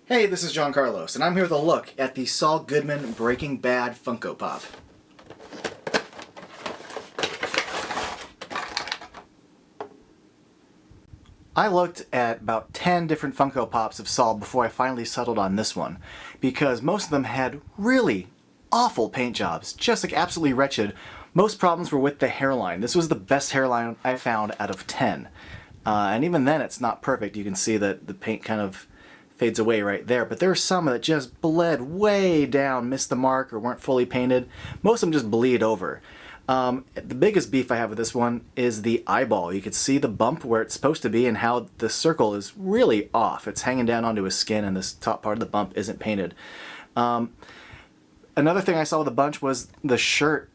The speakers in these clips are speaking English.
Hey, this is John Carlos, and I'm here with a look at the Saul Goodman Breaking Bad Funko Pop. I looked at about 10 different Funko Pops of Saul before I finally settled on this one, because most of them had really awful paint jobs, just like absolutely wretched. Most problems were with the hairline. This was the best hairline I found out of 10. And even then it's not perfect. You can see that the paint kind of fades away right there, but there are some that just bled way down, missed the mark, or weren't fully painted. Most of them just bleed over. The biggest beef I have with this one is the eyeball. You can see the bump where it's supposed to be and how the circle is really off. It's hanging down onto his skin and this top part of the bump isn't painted. Another thing I saw with a bunch was the shirt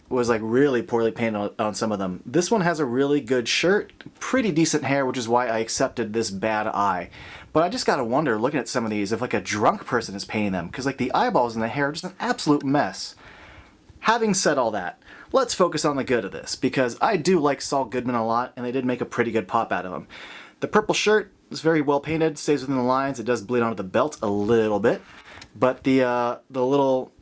was like really poorly painted on some of them. This one has a really good shirt, pretty decent hair, which is why I accepted this bad eye. But I just gotta wonder, looking at some of these, if like a drunk person is painting them, because like the eyeballs and the hair are just an absolute mess. Having said all that, let's focus on the good of this, because I do like Saul Goodman a lot, and they did make a pretty good pop out of him. The purple shirt is very well painted, stays within the lines. It does bleed onto the belt a little bit, but the little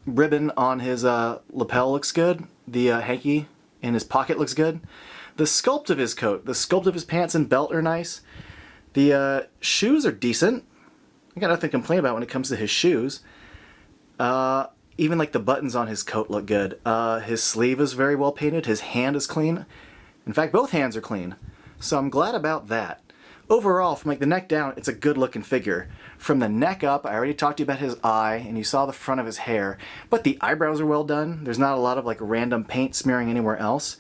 ribbon on his lapel looks good. The hanky in his pocket looks good. The sculpt of his coat, the sculpt of his pants and belt are nice. The shoes are decent. I got nothing to complain about when it comes to his shoes. Even like the buttons on his coat look good. His sleeve is very well painted. His hand is clean. In fact, both hands are clean. So I'm glad about that. Overall, from like the neck down, it's a good looking figure. From the neck up, I already talked to you about his eye, and you saw the front of his hair, but the eyebrows are well done. There's not a lot of like random paint smearing anywhere else.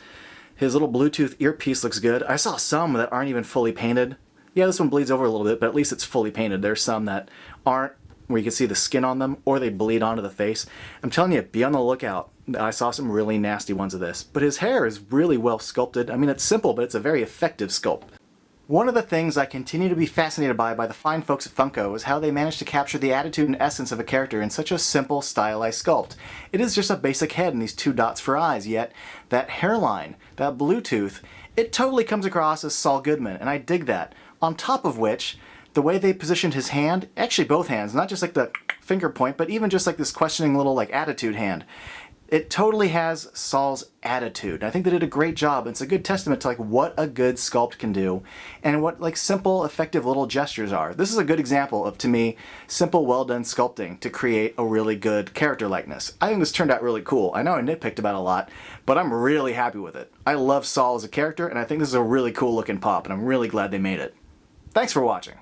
His little Bluetooth earpiece looks good. I saw some that aren't even fully painted. Yeah, this one bleeds over a little bit, but at least it's fully painted. There's some that aren't, where you can see the skin on them, or they bleed onto the face. I'm telling you, be on the lookout. I saw some really nasty ones of this. But his hair is really well sculpted. I mean, it's simple, but it's a very effective sculpt. One of the things I continue to be fascinated by the fine folks at Funko is how they manage to capture the attitude and essence of a character in such a simple, stylized sculpt. It is just a basic head and these two dots for eyes, yet that hairline, that Bluetooth, it totally comes across as Saul Goodman, and I dig that. On top of which, the way they positioned his hand, actually both hands, not just like the finger point, but even just like this questioning little like attitude hand. It totally has Saul's attitude. I think they did a great job. It's a good testament to like what a good sculpt can do and what like simple, effective little gestures are. This is a good example of, to me, simple, well-done sculpting to create a really good character likeness. I think this turned out really cool. I know I nitpicked about it a lot, but I'm really happy with it. I love Saul as a character, and I think this is a really cool looking pop, and I'm really glad they made it. Thanks for watching.